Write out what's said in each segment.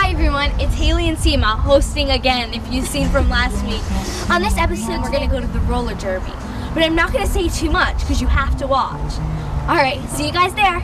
Hi everyone, it's Haley and Seema hosting again, if you've seen from last week. On this episode, we're going to go to the roller derby. But I'm not going to say too much because you have to watch. Alright, see you guys there.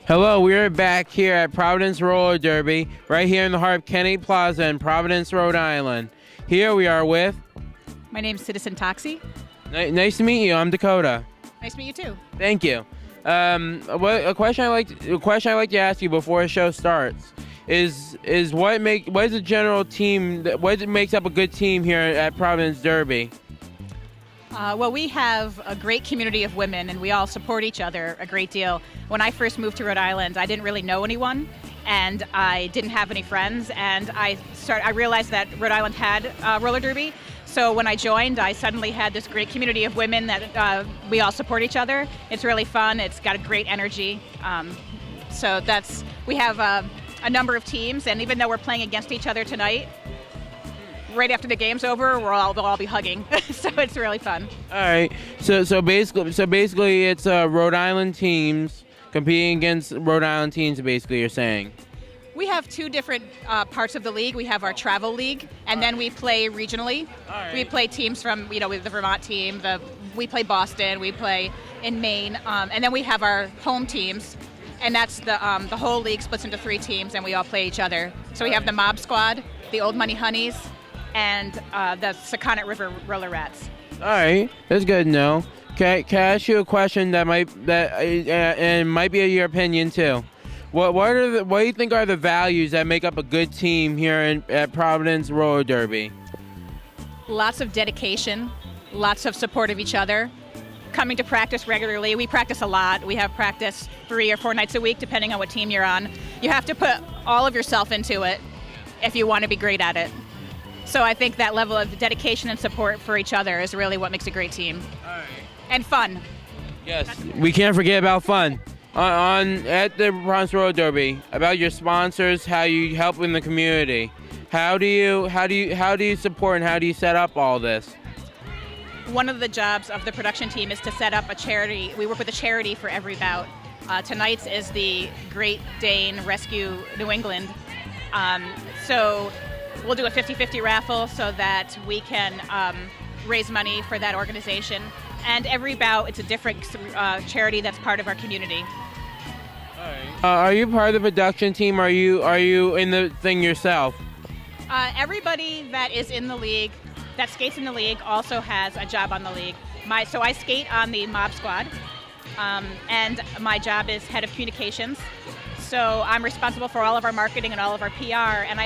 Hello, we're back here at Providence Roller Derby, right here in the heart of Kennedy Plaza in Providence, Rhode Island. Here we are with... My name's Citizen Toxie. Nice to meet you. I'm Dakota. Nice to meet you too. Thank you. A question I like to ask you before the show starts is what is the general team? What makes up a good team here at Providence Derby? Well, we have a great community of women, and we all support each other a great deal. When I first moved to Rhode Island, I didn't really know anyone, and I didn't have any friends, and I realized that Rhode Island had roller derby. So when I joined, I suddenly had this great community of women that we all support each other. It's really fun. It's got a great energy. So we have a number of teams, and even though we're playing against each other tonight, right after the game's over, we'll all be hugging. So it's really fun. All right. So basically, it's Rhode Island teams competing against Rhode Island teams. Basically, you're saying. We have two different parts of the league. We have our travel league, and then we play regionally. Right. We play teams from, with the Vermont team. We play Boston. We play in Maine, and then we have our home teams, and that's the whole league splits into 3 teams, and we all play each other. So we have the Mob Squad, the Old Money Honeys, and the Sakonnet River Roller Rats. All right, that's good to know. Can I ask you a question that might be your opinion too? What do you think are the values that make up a good team here at Providence Roller Derby? Lots of dedication, lots of support of each other, coming to practice regularly. We practice a lot. We have practice 3 or 4 nights a week, depending on what team you're on. You have to put all of yourself into it if you want to be great at it. So I think that level of dedication and support for each other is really what makes a great team. All right. And fun. Yes, we can't forget about fun. At the Providence Roller Derby, about your sponsors, how you help in the community. How do you support and how do you set up all this? One of the jobs of the production team is to set up a charity. We work with a charity for every bout. Tonight's is the Great Dane Rescue New England. So we'll do a 50-50 raffle so that we can raise money for that organization. And every bout, it's a different charity that's part of our community. All right. Are you part of the production team? Are you in the thing yourself? Everybody that is in the league, that skates in the league, also has a job on the league. So I skate on the Mob Squad, and my job is head of communications. So I'm responsible for all of our marketing and all of our PR. And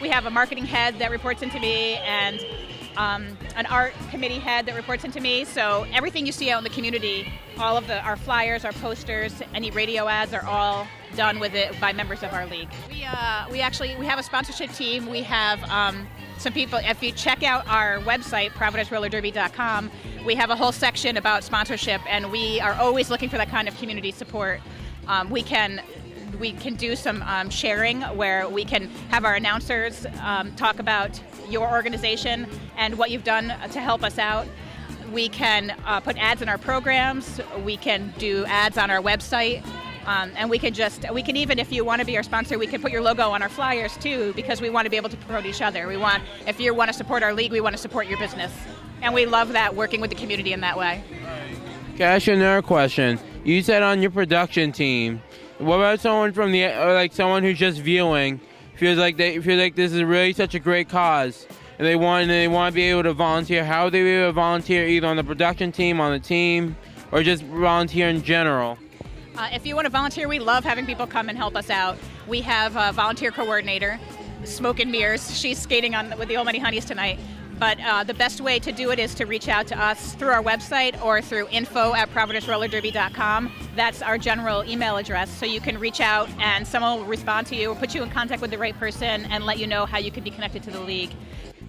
we have a marketing head that reports into me, and an art committee head that reports into me. So everything you see out in the community, all of our flyers, our posters, any radio ads are all done with it by members of our league. We have a sponsorship team. We have some people. If you check out our website, providencerollerderby.com, we have a whole section about sponsorship, and we are always looking for that kind of community support. We can do some sharing where we can have our announcers talk about your organization and what you've done to help us out. We can put ads in our programs. We can do ads on our website. And we can even, if you want to be our sponsor, we can put your logo on our flyers too, because we want to be able to promote each other. If you want to support our league, we want to support your business. And we love that, working with the community in that way. Can I ask you another question? You said on your production team, what about someone from someone who's just viewing, feels like this is really such a great cause, and they want to be able to volunteer? How would they be able to volunteer, either on the production team, on the team, or just volunteer in general? If you want to volunteer, we love having people come and help us out. We have a volunteer coordinator, Smoke and Mirrors. She's skating with the Old Money Honeys tonight. But the best way to do it is to reach out to us through our website or through info@providencerollerderby.com. That's our general email address. So you can reach out and someone will respond to you or put you in contact with the right person and let you know how you can be connected to the league.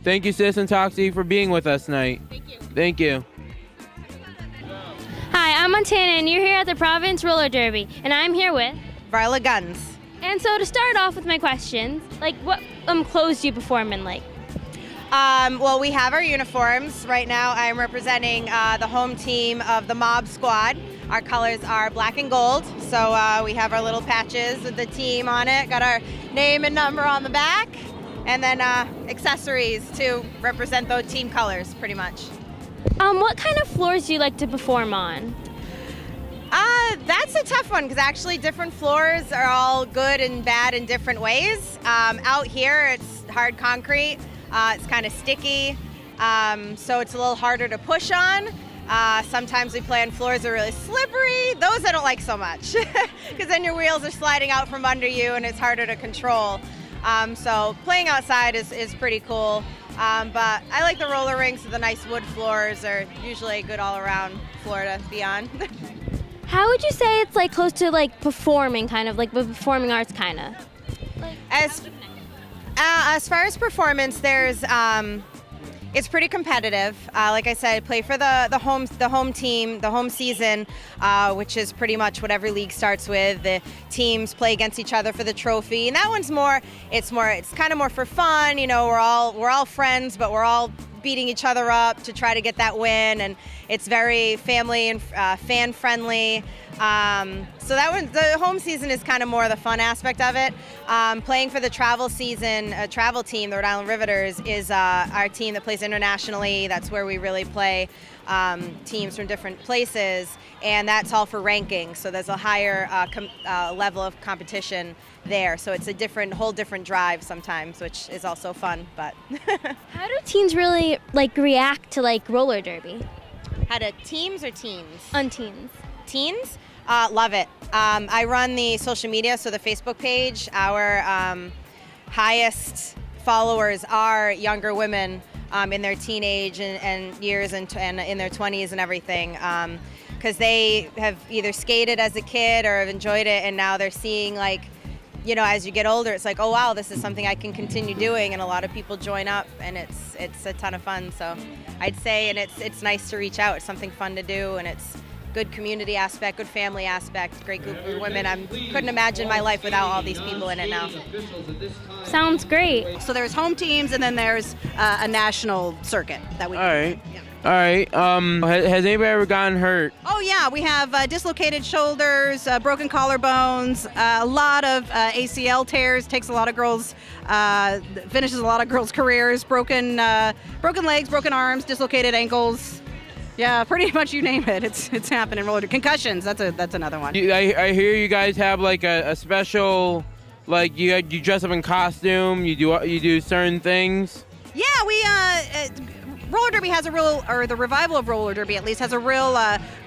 Thank you, Sis and Toxie, for being with us tonight. Thank you. Thank you. Hi, I'm Montana, and you're here at the Providence Roller Derby, and I'm here with. Varla Guns. And so to start off with my questions, like what clothes do you perform in, like? Well, we have our uniforms. Right now I'm representing the home team of the Mob Squad. Our colors are black and gold, so we have our little patches with the team on it, got our name and number on the back, and then accessories to represent those team colors, pretty much. What kind of floors do you like to perform on? That's a tough one because actually different floors are all good and bad in different ways. Out here it's hard concrete, it's kind of sticky, so it's a little harder to push on. Sometimes we play on floors that are really slippery. Those I don't like so much because then your wheels are sliding out from under you and it's harder to control. So playing outside is pretty cool. But I like the roller rinks. The nice wood floors are usually a good all-around floor to be on. How would you say it's like close to like performing, kind of like with performing arts, kind of? As far as performance, there's it's pretty competitive. Like I said, I play for the home team, the home season, which is pretty much what every league starts with. The teams play against each other for the trophy, and that one's it's kind of more for fun. You know, we're all friends, but we're all beating each other up to try to get that win, and it's very family and fan friendly. So that one, the home season is kind of more the fun aspect of it. Playing for the travel season, a travel team, the Rhode Island Riveters, is our team that plays internationally. That's where we really play teams from different places, and that's all for ranking. So there's a higher level of competition there. So it's a whole different drive sometimes, which is also fun. But How do teens really like react to like roller derby? how do teams or teams? On teens. Teens? Love it. I run the social media, so the Facebook page. Our highest followers are younger women in their teenage and years and in their 20s and everything, because they have either skated as a kid or have enjoyed it, and now they're seeing, like, you know, as you get older, it's like, oh wow, this is something I can continue doing, and a lot of people join up, and it's a ton of fun. So I'd say, and it's nice to reach out. It's something fun to do, and it's good community aspect, good family aspect, great group of women. I couldn't imagine my life without all these people in it now. Sounds great. So there's home teams, and then there's a national circuit that we. All right. Yeah. All right. Has anybody ever gotten hurt? Oh yeah, we have dislocated shoulders, broken collarbones, a lot of ACL tears. Takes a lot of girls, finishes a lot of girls' careers. Broken legs, broken arms, dislocated ankles. Yeah, pretty much you name it. It's happening. Concussions. That's another one. I hear you guys have like a special, like you dress up in costume. You do certain things. Yeah, we roller derby has the revival of roller derby at least has a real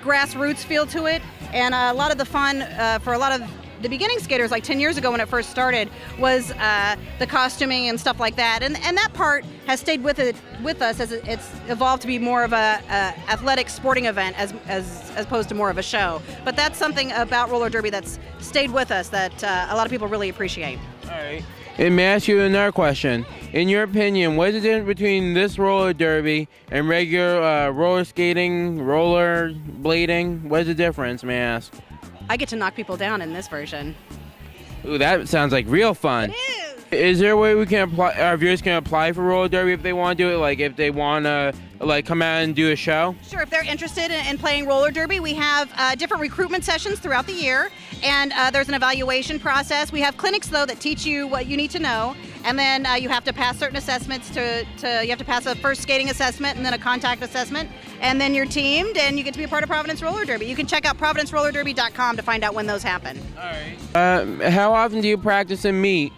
grassroots feel to it, and a lot of the fun for a lot of the beginning skaters, like 10 years ago when it first started, was the costuming and stuff like that, and that part has stayed with us as it's evolved to be more of a athletic sporting event as opposed to more of a show. But that's something about roller derby that's stayed with us that a lot of people really appreciate. All right. And may I ask you another question? In your opinion, what is the difference between this roller derby and regular roller skating, roller blading? What is the difference, may I ask? I get to knock people down in this version. Ooh, that sounds like real fun. It is. Is there a way we can apply? Our viewers can apply for roller derby if they want to do it. Like if they want to, like come out and do a show. Sure, if they're interested in playing roller derby, we have different recruitment sessions throughout the year, and there's an evaluation process. We have clinics though that teach you what you need to know, and then you have to pass certain assessments. You have to pass a first skating assessment and then a contact assessment, and then you're teamed and you get to be a part of Providence Roller Derby. You can check out providencerollerderby.com to find out when those happen. All right. How often do you practice and meet?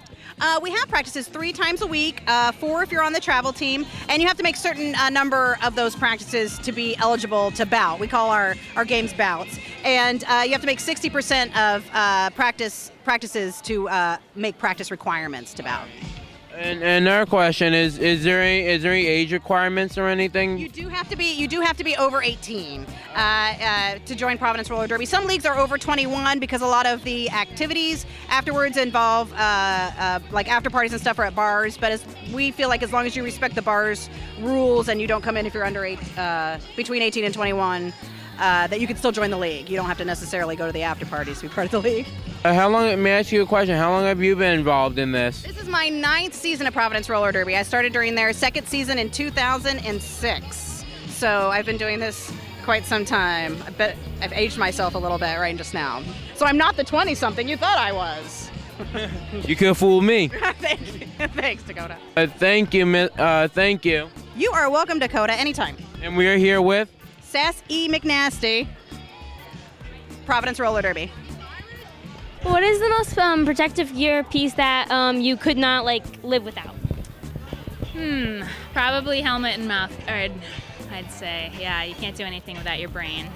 We have practices 3 times a week, 4 if you're on the travel team, and you have to make certain number of those practices to be eligible to bout. We call our games bouts, and you have to make 60% of practices to make practice requirements to bout. And another question is there any age requirements or anything? You do have to be over 18 to join Providence Roller Derby. Some leagues are over 21 because a lot of the activities afterwards involve like after parties and stuff are at bars. But we feel like as long as you respect the bar's rules and you don't come in if you're under between 18 and 21, that you can still join the league. You don't have to necessarily go to the after parties to be part of the league. How long? May I ask you a question? How long have you been involved in this? This is my 9th season of Providence Roller Derby. I started during their 2nd season in 2006. So I've been doing this quite some time. I bet I've aged myself a little bit right just now. So I'm not the 20-something you thought I was. You could fool me. Thank you. Thanks, Dakota. Thank you. Thank you. You are welcome, Dakota, anytime. And we are here with. Sass E. McNasty, Providence Roller Derby. What is the most protective earpiece that you could not like live without? Probably helmet and mouth guard, I'd say. Yeah, you can't do anything without your brain.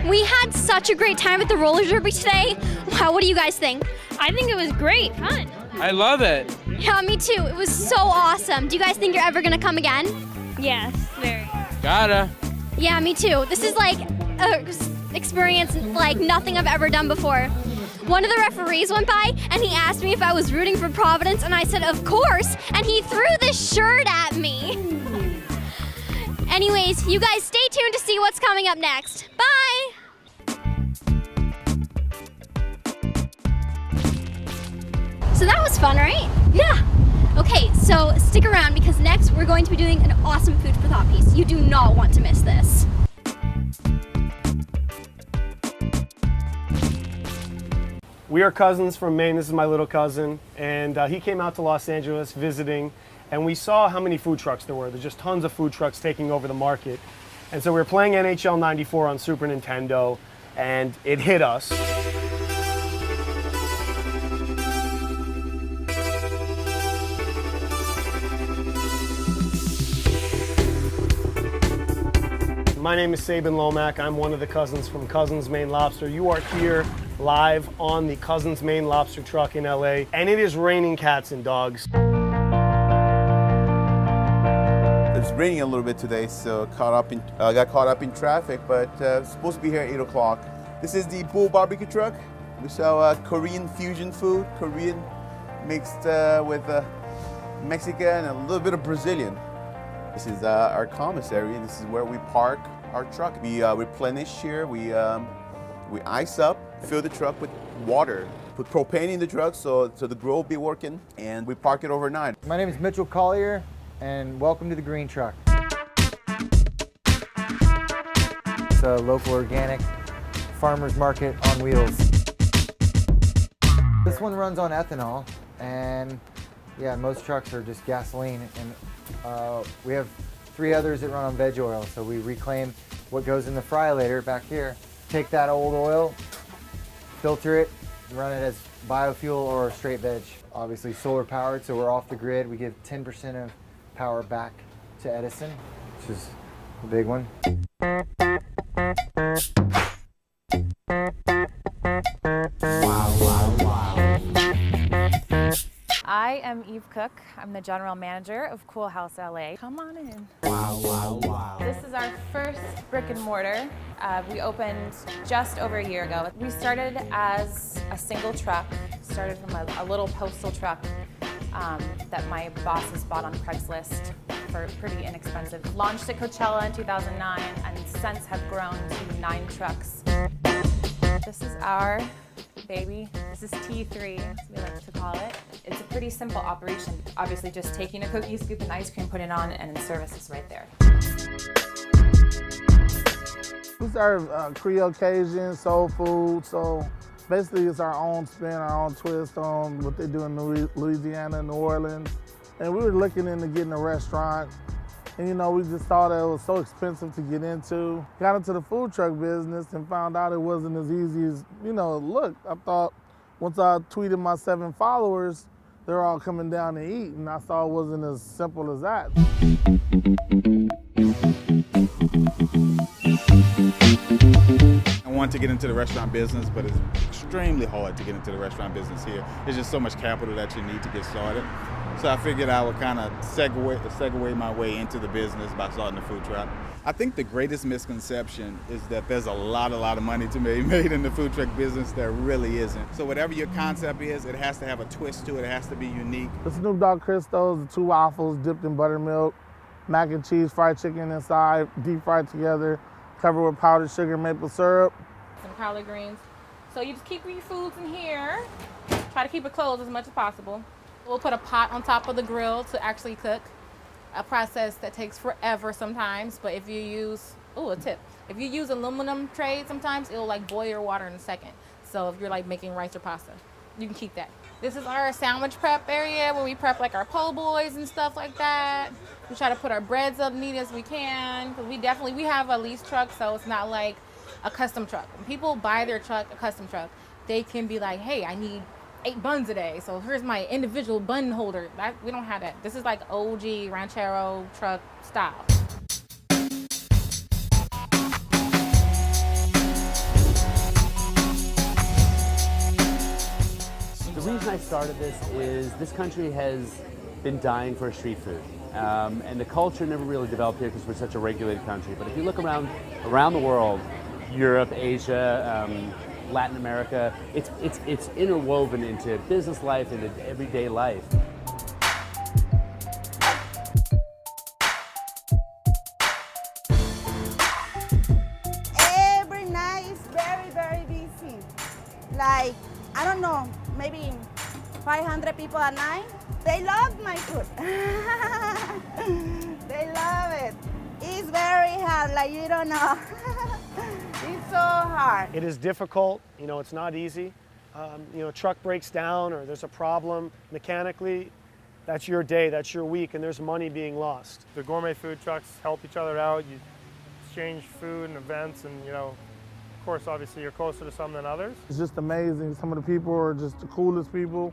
We had such a great time at the roller derby today. Wow, what do you guys think? I think it was great, fun. I love it. Yeah, me too. It was so awesome. Do you guys think you're ever gonna come again? Yes, very. Gotta. Yeah, me too. This is like an experience like nothing I've ever done before. One of the referees went by and he asked me if I was rooting for Providence, and I said, of course, and he threw this shirt at me. Anyways, you guys stay tuned to see what's coming up next. Bye! So that was fun, right? Yeah. Okay, so stick around because next we're going to be doing an awesome food for thought piece. You do not want to miss this. We are cousins from Maine. This is my little cousin, and he came out to Los Angeles visiting, and we saw how many food trucks there were. There's just tons of food trucks taking over the market. And so we were playing NHL 94 on Super Nintendo, and it hit us. My name is Sabin Lomack. I'm one of the cousins from Cousins Maine Lobster. You are here live on the Cousins Maine Lobster truck in LA, and it is raining cats and dogs. raining a little bit today, so got caught up in traffic, but supposed to be here at 8 o'clock. This is the Bull Barbecue Truck. We sell Korean fusion food, Korean mixed with Mexican and a little bit of Brazilian. This is our commissary. This is where we park our truck. We replenish here. We ice up, fill the truck with water, put propane in the truck so the grill will be working, and we park it overnight. My name is Mitchell Collier, and welcome to the Green Truck. It's a local organic farmer's market on wheels. This one runs on ethanol, and yeah, most trucks are just gasoline, and we have 3 others that run on veg oil, so we reclaim what goes in the fry later back here. Take that old oil, filter it, run it as biofuel or straight veg. Obviously solar powered, so we're off the grid. We give 10% of power back to Edison, which is a big one. I am Eve Cook. I'm the general manager of Cool House LA. Come on in. This is our first brick and mortar. We opened just over a year ago. We started as a single truck, started from a little postal truck that my bosses bought on Craigslist for pretty inexpensive. Launched at Coachella in 2009 and since have grown to 9 trucks. This is our baby. This is T3, as we like to call it. It's a pretty simple operation. Obviously just taking a cookie, scooping ice cream, put it on, and the service is right there. We serve Creole Cajun, soul food, so basically it's our own spin, our own twist on what they do in Louisiana, New Orleans. And we were looking into getting a restaurant, and you know, we just thought it was so expensive to get into. Got into the food truck business and found out it wasn't as easy as, you know, it looked. I thought once I tweeted my 7 followers, they're all coming down to eat, and I saw it wasn't as simple as that. I want to get into the restaurant business, but it's extremely hard to get into the restaurant business here. There's just so much capital that you need to get started. So I figured I would kind of segue my way into the business by starting a food truck. I think the greatest misconception is that there's a lot of money to be made in the food truck business. There really isn't. So whatever your concept is, it has to have a twist to it. It has to be unique. The Snoop Dogg Cristos, the 2 waffles dipped in buttermilk, mac and cheese, fried chicken inside, deep fried together, covered with powdered sugar, maple syrup. Some collard greens. So you just keep your foods in here. Try to keep it closed as much as possible. We'll put a pot on top of the grill to actually cook. A process that takes forever sometimes, but if you use, a tip. If you use aluminum trays sometimes, it'll like boil your water in a second. So if you're like making rice or pasta, you can keep that. This is our sandwich prep area where we prep like our po' boys and stuff like that. We try to put our breads up neat as we can, because we have a lease truck, so it's not like a custom truck. When people buy their truck, a custom truck, they can be like, hey, I need 8 buns a day, so here's my individual bun holder. We don't have that. This is like OG ranchero truck style. The reason I started this is this country has been dying for street food. And the culture never really developed here because we're such a regulated country. But if you look around the world, Europe, Asia, Latin America, it's interwoven into business life, into everyday life. Every night is very, very busy. Like, I don't know, maybe 500 people a night. They love my food. They love it. It's very hard, like you don't know. It's so hard. It is difficult, you know, it's not easy. You know, a truck breaks down or there's a problem mechanically, that's your day, that's your week, and there's money being lost. The gourmet food trucks help each other out. You exchange food and events, and you know, of course, obviously you're closer to some than others. It's just amazing. Some of the people are just the coolest people.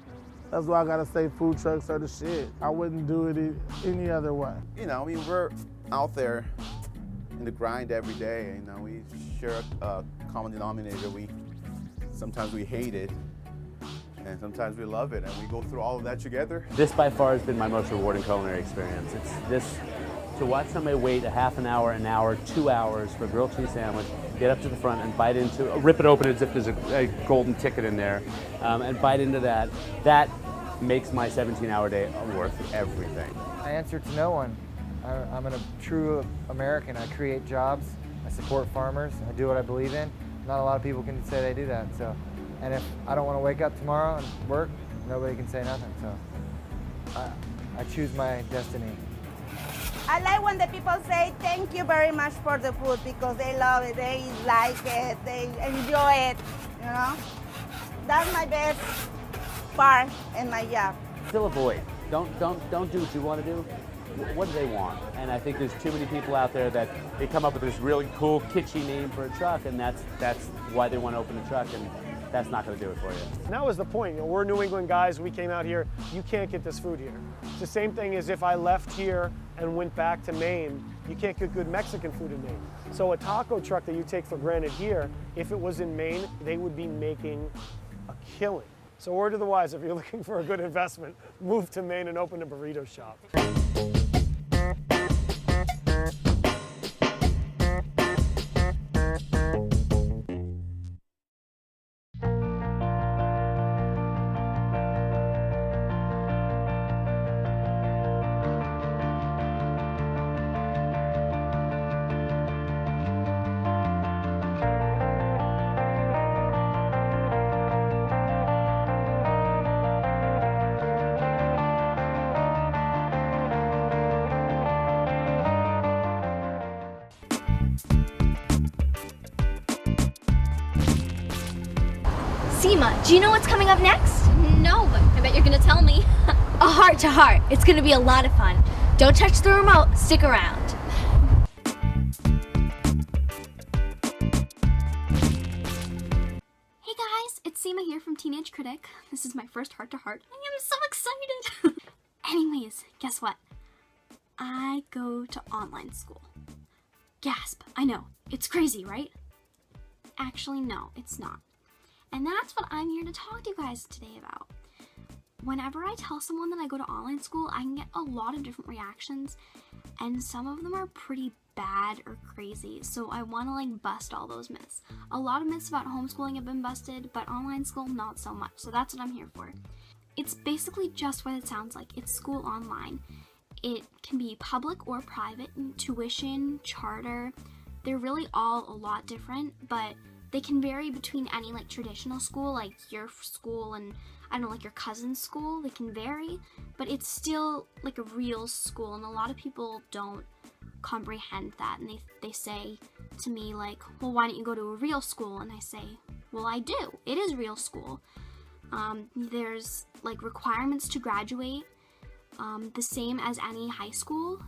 That's why I gotta say food trucks are the shit. I wouldn't do it any other way. You know, I mean, we're out there in the grind every day. You know, we share a common denominator. Sometimes we hate it, and sometimes we love it, and we go through all of that together. This by far has been my most rewarding culinary experience. To watch somebody wait a half an hour, 2 hours for a grilled cheese sandwich, get up to the front and bite into, rip it open as if there's a golden ticket in there, and bite into that, that makes my 17-hour day worth everything. I answer to no one. I'm a true American. I create jobs, I support farmers, I do what I believe in. Not a lot of people can say they do that. So, and if I don't want to wake up tomorrow and work, nobody can say nothing. So I choose my destiny. I like when the people say thank you very much for the food because they love it, they like it, they enjoy it, you know? That's my best part in my job. Still avoid. Don't do what you want to do. What do they want? And I think there's too many people out there that they come up with this really cool, kitschy name for a truck, and that's why they want to open a truck, and that's not going to do it for you. And that was the point. You know, we're New England guys. We came out here. You can't get this food here. It's the same thing as if I left here and went back to Maine. You can't get good Mexican food in Maine. So a taco truck that you take for granted here, if it was in Maine, they would be making a killing. So word to the wise, if you're looking for a good investment, move to Maine and open a burrito shop. Seema, do you know what's coming up next? No, but I bet you're gonna tell me. A heart to heart. It's gonna be a lot of fun. Don't touch the remote. Stick around. Hey guys, it's Seema here from Teenage Critic. This is my first heart to heart. I am so excited. Anyways, guess what? I go to online school. Gasp. I know. It's crazy, right? Actually, no, it's not. And that's what I'm here to talk to you guys today about. Whenever I tell someone that I go to online school, I can get a lot of different reactions, and some of them are pretty bad or crazy, so I want to bust all those myths. A lot of myths about homeschooling have been busted, but online school not so much, so that's what I'm here for. It's basically just what it sounds like. It's school online. It can be public or private, tuition, charter. They're really all a lot different, but they can vary between any traditional school, like your school and I don't know, your cousin's school. They can vary, but it's still a real school, and a lot of people don't comprehend that, and they say to me well, why don't you go to a real school? And I say, well, I do. It is real school. There's requirements to graduate, the same as any high school,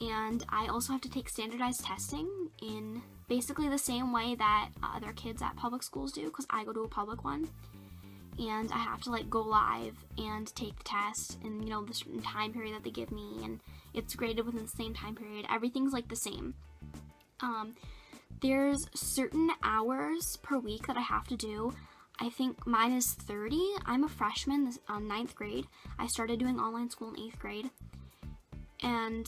and I also have to take standardized testing in basically the same way that other kids at public schools do, because I go to a public one, and I have to go live and take the test in the certain time period that they give me, and it's graded within the same time period. Everything's the same. There's certain hours per week that I have to do. I think mine is 30. I'm a freshman, 9th grade. I started doing online school in 8th grade, and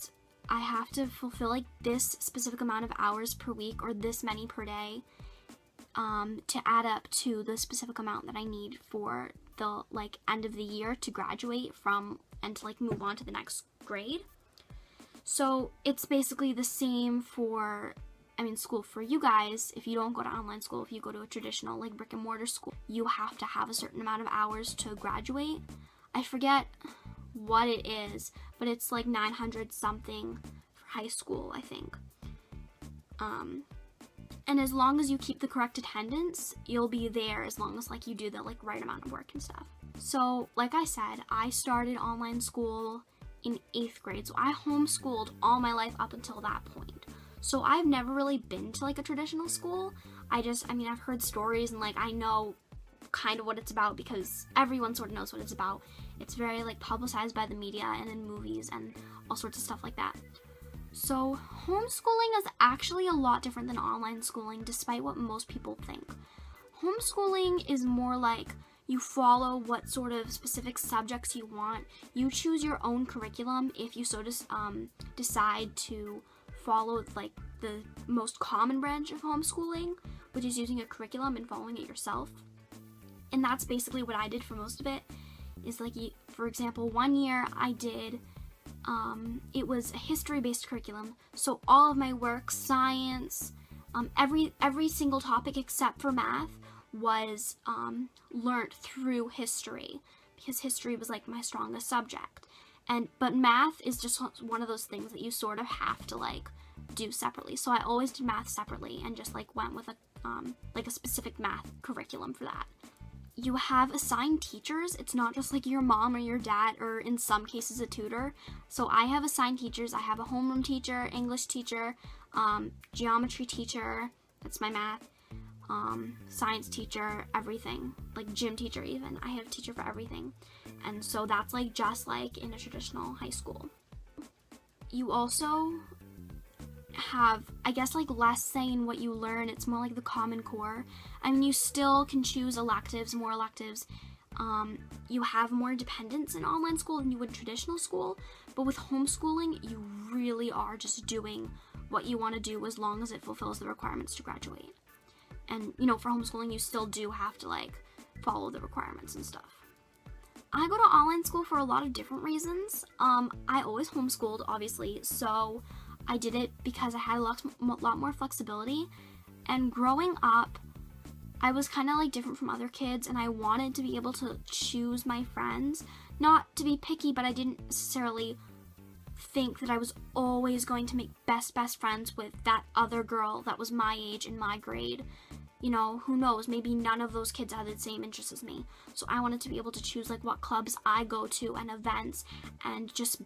I have to fulfill this specific amount of hours per week, or this many per day, to add up to the specific amount that I need for the end of the year to graduate from and to move on to the next grade. So it's basically the same for school for you guys. If you don't go to online school, if you go to a traditional brick and mortar school, you have to have a certain amount of hours to graduate. I forget what it is, but it's 900 something for high school, I think. And as long as you keep the correct attendance, you'll be there as long as you do the right amount of work and stuff. So like I said, I started online school in 8th grade, so I homeschooled all my life up until that point. So I've never really been to a traditional school. I've heard stories, and I know kind of what it's about because everyone sort of knows what it's about. It's very publicized by the media and in movies and all sorts of stuff like that. So homeschooling is actually a lot different than online schooling, despite what most people think. Homeschooling is more You follow what sort of specific subjects you want. You choose your own curriculum if you decide to follow like the most common branch of homeschooling, which is using a curriculum and following it yourself. And that's basically what I did for most of it. Is like, for example, one year I did, it was a history-based curriculum. So all of my work, science, every single topic except for math was learnt through history, because history was like my strongest subject. But math is just one of those things that you sort of have to like do separately. So I always did math separately and just like went with a specific math curriculum for that. You have assigned teachers. It's not just like your mom or your dad, or in some cases a tutor. So I have assigned teachers. I have a homeroom teacher, English teacher, geometry teacher, that's my math, science teacher, everything, like gym teacher even. I have a teacher for everything. And so that's like just like in a traditional high school. You also have, I guess, like less say in what you learn. It's more like the Common Core. I mean, you still can choose electives, more electives. You have more independence in online school than you would in traditional school, but with homeschooling, you really are just doing what you want to do as long as it fulfills the requirements to graduate. And, you know, for homeschooling, you still do have to like follow the requirements and stuff. I go to online school for a lot of different reasons. I always homeschooled, obviously, so I did it because I had a lot more flexibility. And growing up, I was kind of like different from other kids, and I wanted to be able to choose my friends. Not to be picky, but I didn't necessarily think that I was always going to make best friends with that other girl that was my age and my grade. You know, who knows, maybe none of those kids had the same interests as me. So I wanted to be able to choose like what clubs I go to and events, and just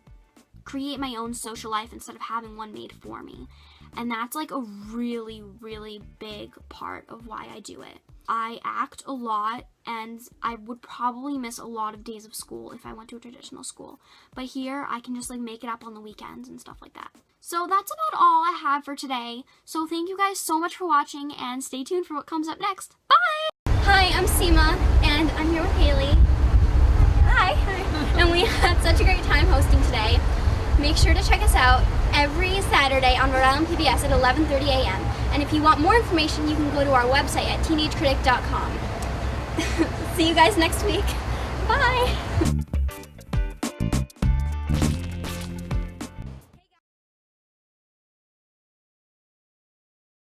create my own social life instead of having one made for me. And that's like a really, really big part of why I do it. I act a lot, and I would probably miss a lot of days of school if I went to a traditional school. But here, I can just like make it up on the weekends and stuff like that. So that's about all I have for today. So thank you guys so much for watching, and stay tuned for what comes up next. Bye! Hi, I'm Seema, and I'm here with Haley. Hi. And we had such a great time hosting today. Make sure to check us out every Saturday on Rhode Island PBS at 11:30 a.m. And if you want more information, you can go to our website at teenagecritic.com. See you guys next week. Bye!